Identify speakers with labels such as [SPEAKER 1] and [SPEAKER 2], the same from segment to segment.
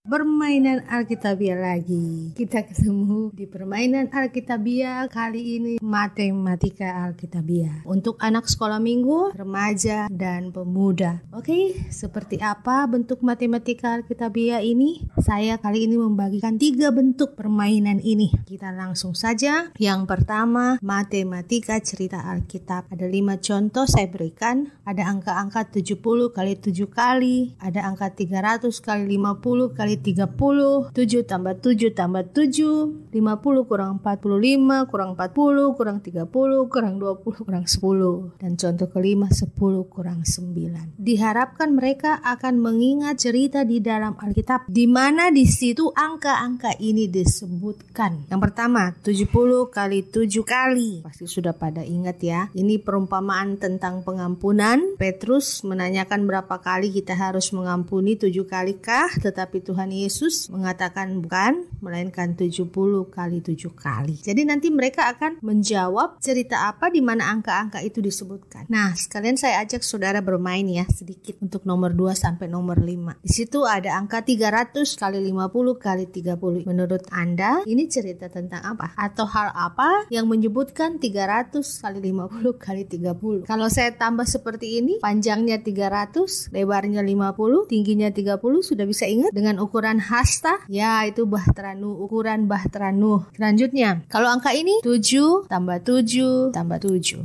[SPEAKER 1] Permainan Alkitabiah lagi. Kita ketemu di permainan Alkitabiah kali ini matematika Alkitabiah untuk anak sekolah minggu, remaja dan pemuda. Oke, seperti apa bentuk matematika Alkitabiah ini? Saya kali ini membagikan 3 bentuk permainan ini. Kita langsung saja. Yang pertama, matematika cerita Alkitab. Ada 5 contoh saya berikan. Ada angka-angka 70 kali 7 kali, ada angka 300 kali 50 kali 30, 7 tambah 7 tambah 7, 50 kurang 45 kurang 40 kurang 30 kurang 20 kurang 10. Dan contoh kelima 10 kurang 9. Diharapkan mereka akan mengingat cerita di dalam Alkitab di mana di situ angka-angka ini disebutkan. Yang pertama 70 kali 7 kali. Pasti sudah pada ingat ya. Ini perumpamaan tentang pengampunan. Petrus menanyakan berapa kali kita harus mengampuni, 7 kali kah? Tetapi Tuhan Yesus mengatakan bukan, melainkan 70 kali 7 kali. Jadi nanti mereka akan menjawab cerita apa di mana angka-angka itu disebutkan. Nah, sekalian saya ajak saudara bermain ya sedikit untuk nomor 2 sampai nomor 5. Di situ ada angka 300 kali 50 kali 30. Menurut Anda, ini cerita tentang apa? Atau hal apa yang menyebutkan 300 kali 50 kali 30? Kalau saya tambah seperti ini, panjangnya 300, lebarnya 50, tingginya 30, sudah bisa ingat dengan ukuran hasta? Ya, itu Bahtera Nuh, ukuran Bahtera Nuh. Selanjutnya, kalau angka ini 7 tambah 7 tambah 7.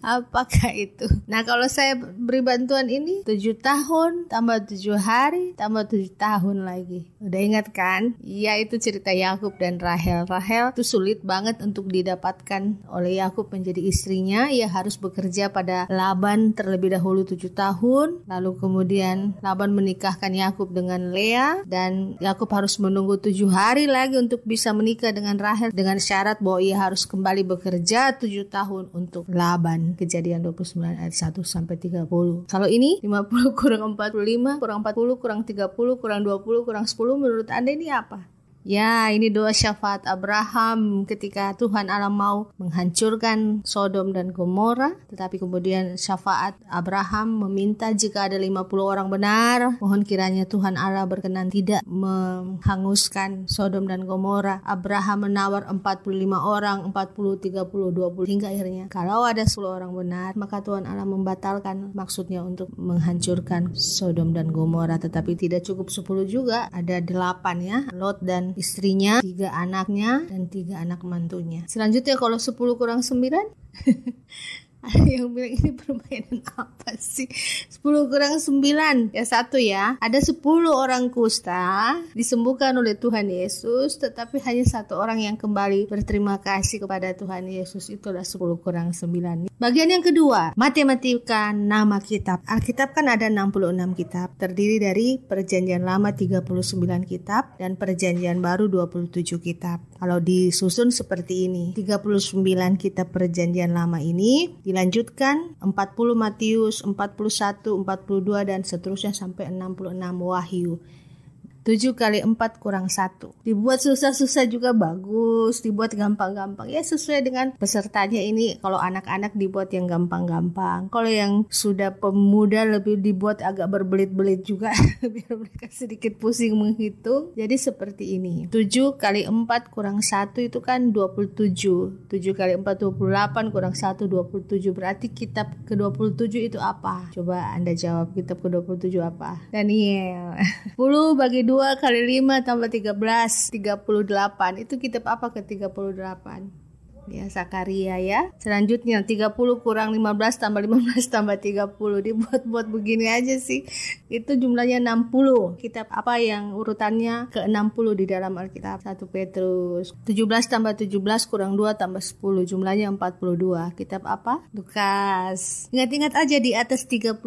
[SPEAKER 1] Apakah itu? Nah, kalau saya beri bantuan ini 7 tahun tambah 7 hari tambah 7 tahun lagi. Udah ingat kan? Iya, itu cerita Yakub dan Rahel. Rahel itu sulit banget untuk didapatkan oleh Yakub menjadi istrinya. Ia harus bekerja pada Laban terlebih dahulu 7 tahun. Lalu kemudian Laban menikahkan Yakub dengan Lea, dan Yakub harus menunggu 7 hari lagi untuk bisa menikah dengan Rahel dengan syarat bahwa ia harus kembali bekerja 7 tahun untuk Laban. Kejadian 29 ayat 1 sampai 30. Kalau ini 50 kurang 45 kurang 40 kurang 30 kurang 20 kurang 10, menurut Anda ini apa? Ya, ini doa syafaat Abraham ketika Tuhan Allah mau menghancurkan Sodom dan Gomora. Tetapi kemudian syafaat Abraham meminta jika ada 50 orang benar, mohon kiranya Tuhan Allah berkenan tidak menghanguskan Sodom dan Gomora. Abraham menawar 45 orang, 40, 30, 20, hingga akhirnya kalau ada 10 orang benar, maka Tuhan Allah membatalkan maksudnya untuk menghancurkan Sodom dan Gomora. Tetapi tidak cukup 10 juga, ada 8 ya, Lot dan istrinya, 3 anaknya, dan 3 anak mantunya. Selanjutnya kalau 10 kurang 9, ada yang bilang ini permainan apa sih? 10 kurang 9 ya 1 ya. Ada 10 orang kusta disembuhkan oleh Tuhan Yesus, tetapi hanya 1 orang yang kembali berterima kasih kepada Tuhan Yesus. Itulah 10 kurang 9. Bagian yang kedua, matematika nama kitab. Alkitab kan ada 66 kitab, terdiri dari Perjanjian Lama 39 kitab dan Perjanjian Baru 27 kitab. Kalau disusun seperti ini, 39 kitab Perjanjian Lama ini dilanjutkan 40 Matius, 41, 42 dan seterusnya sampai 66 Wahyu. 7 kali 4 kurang 1. Dibuat susah-susah juga bagus, dibuat gampang-gampang. Ya sesuai dengan pesertanya ini. Kalau anak-anak dibuat yang gampang-gampang. Kalau yang sudah pemuda lebih dibuat agak berbelit-belit juga biar mereka sedikit pusing menghitung. Jadi seperti ini. 7 kali 4 kurang 1 itu kan 27. 7 kali 4 28 kurang 1 27. Berarti kitab ke-27 itu apa? Coba Anda jawab, kitab ke-27 apa? Daniel. 10 bagi 2 kali 5 tambah 13, 38. Itu kitab apa ke-38? Ya, Zakaria ya. Selanjutnya 30 kurang 15 tambah 15 tambah 30. Dibuat-buat begini aja sih. Itu jumlahnya 60. Kitab apa yang urutannya ke-60 di dalam Alkitab? 1 Petrus. 17 tambah 17 kurang 2 tambah 10. Jumlahnya 42. Kitab apa? Lukas. Ingat-ingat aja di atas 39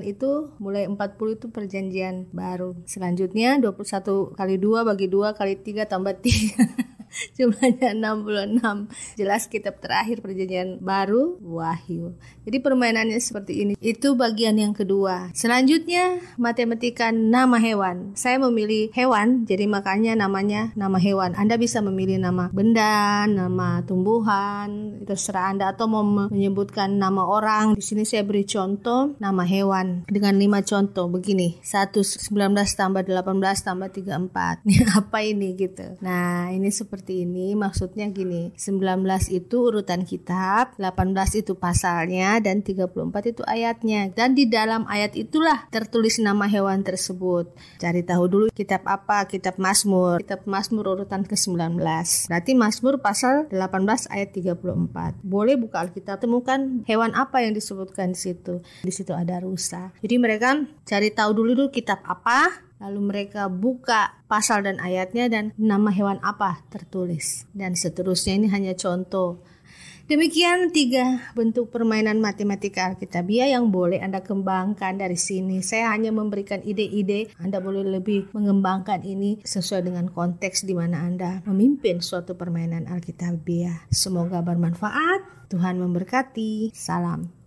[SPEAKER 1] itu mulai 40 itu Perjanjian Baru. Selanjutnya 21 kali 2 bagi 2 kali 3 tambah 3. Jumlahnya 66. Jelas kitab terakhir perjanjian baru, Wahyu. Jadi permainannya seperti ini. Itu bagian yang kedua. Selanjutnya matematika nama hewan. Saya memilih hewan, jadi makanya namanya nama hewan. Anda bisa memilih nama benda, nama tumbuhan, itu terserah Anda, atau mau menyebutkan nama orang. Di sini saya beri contoh nama hewan dengan 5 contoh begini. 1 19 tambah 18 tambah 34. Ini apa ini gitu. Nah, ini seperti ini, maksudnya gini, 19 itu urutan kitab, 18 itu pasalnya, dan 34 itu ayatnya. Dan di dalam ayat itulah tertulis nama hewan tersebut. Cari tahu dulu kitab apa, kitab Mazmur. Kitab Mazmur urutan ke-19. Berarti Mazmur pasal 18 ayat 34. Boleh buka Alkitab, temukan hewan apa yang disebutkan di situ. Di situ ada rusa. Jadi mereka cari tahu dulu kitab apa, lalu mereka buka pasal dan ayatnya dan nama hewan apa tertulis. Dan seterusnya, ini hanya contoh. Demikian 3 bentuk permainan matematika Alkitabiah yang boleh Anda kembangkan dari sini. Saya hanya memberikan ide-ide. Anda boleh lebih mengembangkan ini sesuai dengan konteks di mana Anda memimpin suatu permainan Alkitabiah. Semoga bermanfaat. Tuhan memberkati. Salam.